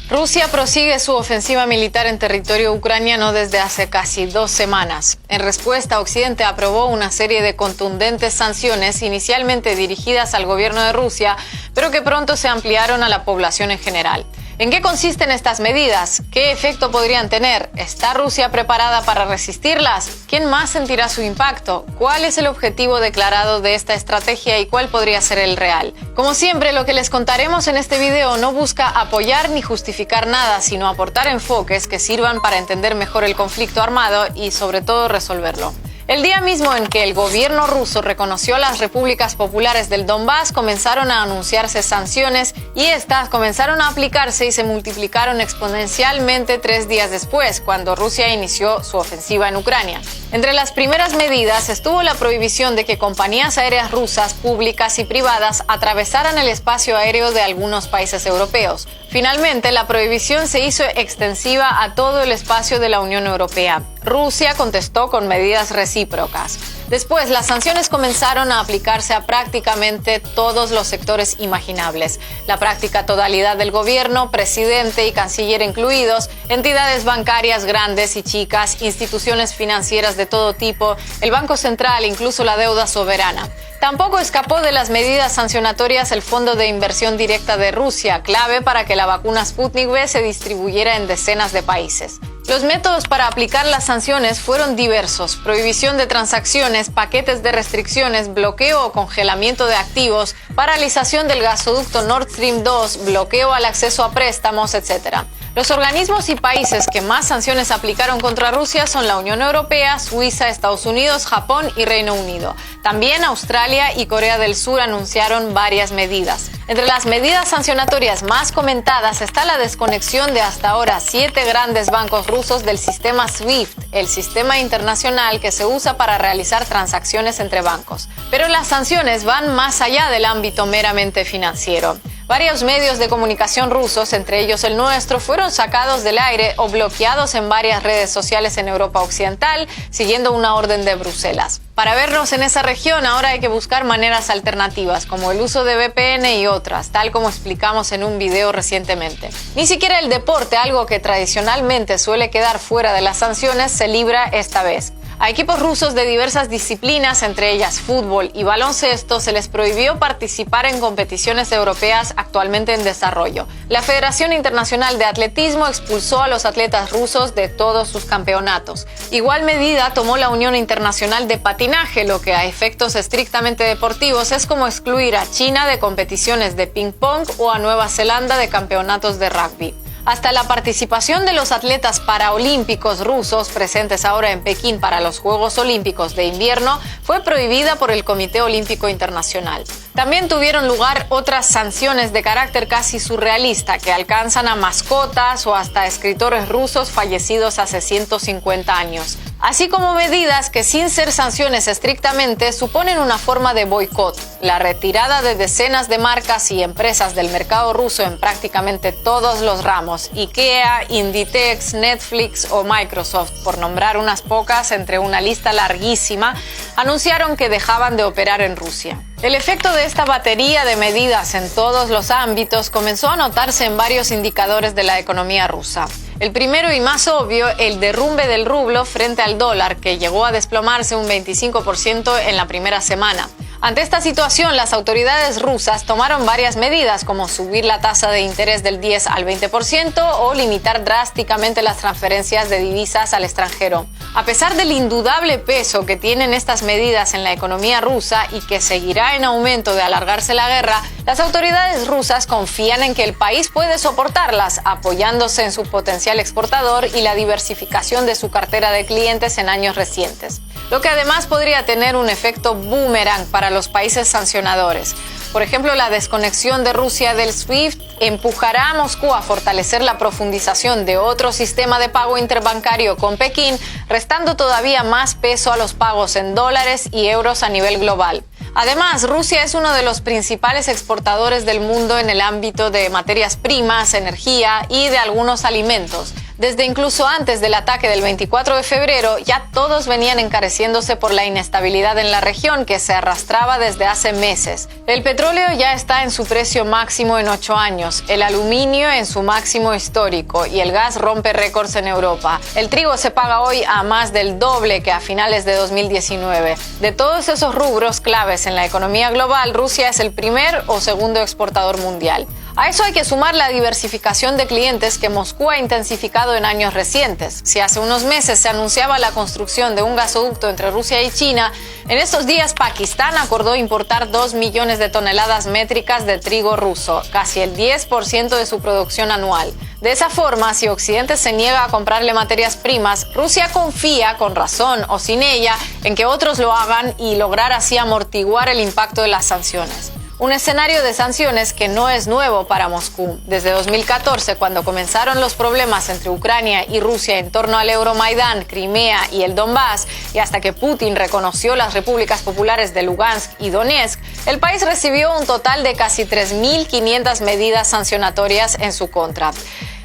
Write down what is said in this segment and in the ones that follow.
Rusia prosigue su ofensiva militar en territorio ucraniano desde hace casi 2 semanas. En respuesta, Occidente aprobó una serie de contundentes sanciones inicialmente dirigidas al gobierno de Rusia, pero que pronto se ampliaron a la población en general. ¿En qué consisten estas medidas? ¿Qué efecto podrían tener? ¿Está Rusia preparada para resistirlas? ¿Quién más sentirá su impacto? ¿Cuál es el objetivo declarado de esta estrategia y cuál podría ser el real? Como siempre, lo que les contaremos en este video no busca apoyar ni justificar nada, sino aportar enfoques que sirvan para entender mejor el conflicto armado y, sobre todo, resolverlo. El día mismo en que el gobierno ruso reconoció a las repúblicas populares del Donbass, comenzaron a anunciarse sanciones y estas comenzaron a aplicarse y se multiplicaron exponencialmente 3 días después, cuando Rusia inició su ofensiva en Ucrania. Entre las primeras medidas estuvo la prohibición de que compañías aéreas rusas, públicas y privadas, atravesaran el espacio aéreo de algunos países europeos. Finalmente, la prohibición se hizo extensiva a todo el espacio de la Unión Europea. Rusia contestó con medidas recíprocas. Después, las sanciones comenzaron a aplicarse a prácticamente todos los sectores imaginables. La práctica totalidad del gobierno, presidente y canciller incluidos, entidades bancarias grandes y chicas, instituciones financieras de todo tipo, el Banco Central, incluso la deuda soberana. Tampoco escapó de las medidas sancionatorias el Fondo de Inversión Directa de Rusia, clave para que la vacuna Sputnik V se distribuyera en decenas de países. Los métodos para aplicar las sanciones fueron diversos: prohibición de transacciones, paquetes de restricciones, bloqueo o congelamiento de activos, paralización del gasoducto Nord Stream 2, bloqueo al acceso a préstamos, etc. Los organismos y países que más sanciones aplicaron contra Rusia son la Unión Europea, Suiza, Estados Unidos, Japón y Reino Unido. También Australia y Corea del Sur anunciaron varias medidas. Entre las medidas sancionatorias más comentadas está la desconexión de hasta ahora 7 grandes bancos rusos del sistema SWIFT, el sistema internacional que se usa para realizar transacciones entre bancos. Pero las sanciones van más allá del ámbito meramente financiero. Varios medios de comunicación rusos, entre ellos el nuestro, fueron sacados del aire o bloqueados en varias redes sociales en Europa Occidental, siguiendo una orden de Bruselas. Para vernos en esa región, ahora hay que buscar maneras alternativas, como el uso de VPN y otras, tal como explicamos en un video recientemente. Ni siquiera el deporte, algo que tradicionalmente suele quedar fuera de las sanciones, se libra esta vez. A equipos rusos de diversas disciplinas, entre ellas fútbol y baloncesto, se les prohibió participar en competiciones europeas actualmente en desarrollo. La Federación Internacional de Atletismo expulsó a los atletas rusos de todos sus campeonatos. Igual medida tomó la Unión Internacional de Patinaje, lo que a efectos estrictamente deportivos es como excluir a China de competiciones de ping-pong o a Nueva Zelanda de campeonatos de rugby. Hasta la participación de los atletas paraolímpicos rusos presentes ahora en Pekín para los Juegos Olímpicos de Invierno fue prohibida por el Comité Olímpico Internacional. También tuvieron lugar otras sanciones de carácter casi surrealista que alcanzan a mascotas o hasta escritores rusos fallecidos hace 150 años. Así como medidas que, sin ser sanciones estrictamente, suponen una forma de boicot. La retirada de decenas de marcas y empresas del mercado ruso en prácticamente todos los ramos: IKEA, Inditex, Netflix o Microsoft, por nombrar unas pocas entre una lista larguísima, anunciaron que dejaban de operar en Rusia. El efecto de esta batería de medidas en todos los ámbitos comenzó a notarse en varios indicadores de la economía rusa. El primero y más obvio, el derrumbe del rublo frente al dólar, que llegó a desplomarse un 25% en la primera semana. Ante esta situación, las autoridades rusas tomaron varias medidas, como subir la tasa de interés del 10 al 20% o limitar drásticamente las transferencias de divisas al extranjero. A pesar del indudable peso que tienen estas medidas en la economía rusa y que seguirá en aumento de alargarse la guerra, las autoridades rusas confían en que el país puede soportarlas, apoyándose en su potencial exportador y la diversificación de su cartera de clientes en años recientes. Lo que además podría tener un efecto boomerang para los países sancionadores. Por ejemplo, la desconexión de Rusia del SWIFT empujará a Moscú a fortalecer la profundización de otro sistema de pago interbancario con Pekín, restando todavía más peso a los pagos en dólares y euros a nivel global. Además, Rusia es uno de los principales exportadores del mundo en el ámbito de materias primas, energía y de algunos alimentos. Desde incluso antes del ataque del 24 de febrero, ya todos venían encareciéndose por la inestabilidad en la región que se arrastraba desde hace meses. El petróleo ya está en su precio máximo en 8 años, el aluminio en su máximo histórico y el gas rompe récords en Europa. El trigo se paga hoy a más del doble que a finales de 2019. De todos esos rubros claves en la economía global, Rusia es el primer o segundo exportador mundial. A eso hay que sumar la diversificación de clientes que Moscú ha intensificado en años recientes. Si hace unos meses se anunciaba la construcción de un gasoducto entre Rusia y China, en estos días Pakistán acordó importar 2 millones de toneladas métricas de trigo ruso, casi el 10% de su producción anual. De esa forma, si Occidente se niega a comprarle materias primas, Rusia confía, con razón o sin ella, en que otros lo hagan y lograr así amortiguar el impacto de las sanciones. Un escenario de sanciones que no es nuevo para Moscú. Desde 2014, cuando comenzaron los problemas entre Ucrania y Rusia en torno al Euromaidán, Crimea y el Donbass, y hasta que Putin reconoció las repúblicas populares de Lugansk y Donetsk, el país recibió un total de casi 3.500 medidas sancionatorias en su contra.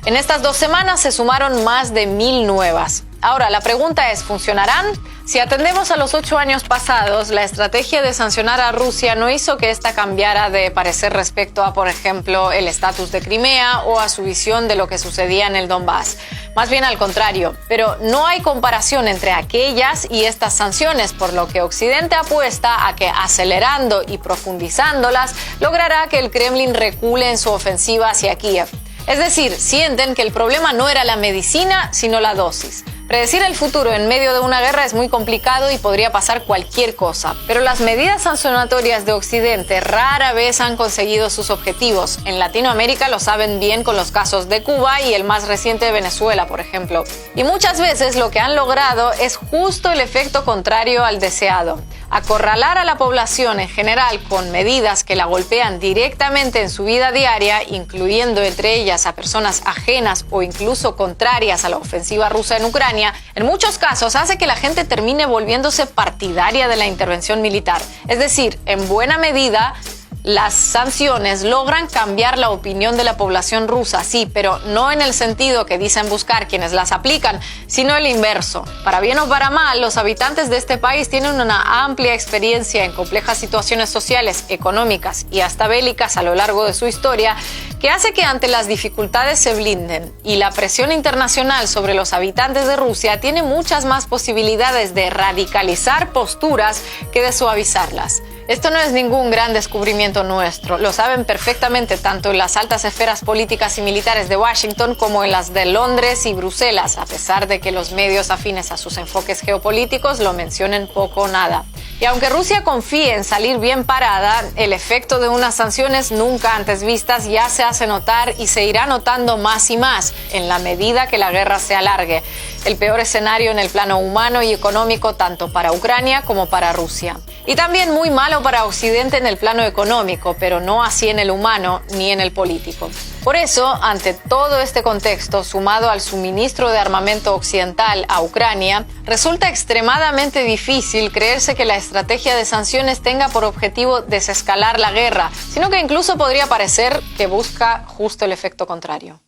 En estas 2 semanas se sumaron más de 1.000 nuevas. Ahora, la pregunta es, ¿funcionarán? Si atendemos a los 8 años pasados, la estrategia de sancionar a Rusia no hizo que ésta cambiara de parecer respecto a, por ejemplo, el estatus de Crimea o a su visión de lo que sucedía en el Donbass. Más bien al contrario, pero no hay comparación entre aquellas y estas sanciones, por lo que Occidente apuesta a que acelerando y profundizándolas logrará que el Kremlin recule en su ofensiva hacia Kiev. Es decir, sienten que el problema no era la medicina, sino la dosis. Predecir el futuro en medio de una guerra es muy complicado y podría pasar cualquier cosa, pero las medidas sancionatorias de Occidente rara vez han conseguido sus objetivos. En Latinoamérica lo saben bien con los casos de Cuba y el más reciente de Venezuela, por ejemplo. Y muchas veces lo que han logrado es justo el efecto contrario al deseado. Acorralar a la población en general con medidas que la golpean directamente en su vida diaria, incluyendo entre ellas a personas ajenas o incluso contrarias a la ofensiva rusa en Ucrania, en muchos casos hace que la gente termine volviéndose partidaria de la intervención militar. Es decir, en buena medida, las sanciones logran cambiar la opinión de la población rusa, sí, pero no en el sentido que dicen buscar quienes las aplican, sino el inverso. Para bien o para mal, los habitantes de este país tienen una amplia experiencia en complejas situaciones sociales, económicas y hasta bélicas a lo largo de su historia, que hace que ante las dificultades se blinden. Y la presión internacional sobre los habitantes de Rusia tiene muchas más posibilidades de radicalizar posturas que de suavizarlas. Esto no es ningún gran descubrimiento nuestro. Lo saben perfectamente tanto en las altas esferas políticas y militares de Washington como en las de Londres y Bruselas, a pesar de que los medios afines a sus enfoques geopolíticos lo mencionen poco o nada. Y aunque Rusia confíe en salir bien parada, el efecto de unas sanciones nunca antes vistas ya se hace notar y se irá notando más y más en la medida que la guerra se alargue. El peor escenario en el plano humano y económico tanto para Ucrania como para Rusia. Y también muy malo para Occidente en el plano económico, pero no así en el humano ni en el político. Por eso, ante todo este contexto, sumado al suministro de armamento occidental a Ucrania, resulta extremadamente difícil creerse que la estrategia de sanciones tenga por objetivo desescalar la guerra, sino que incluso podría parecer que busca justo el efecto contrario.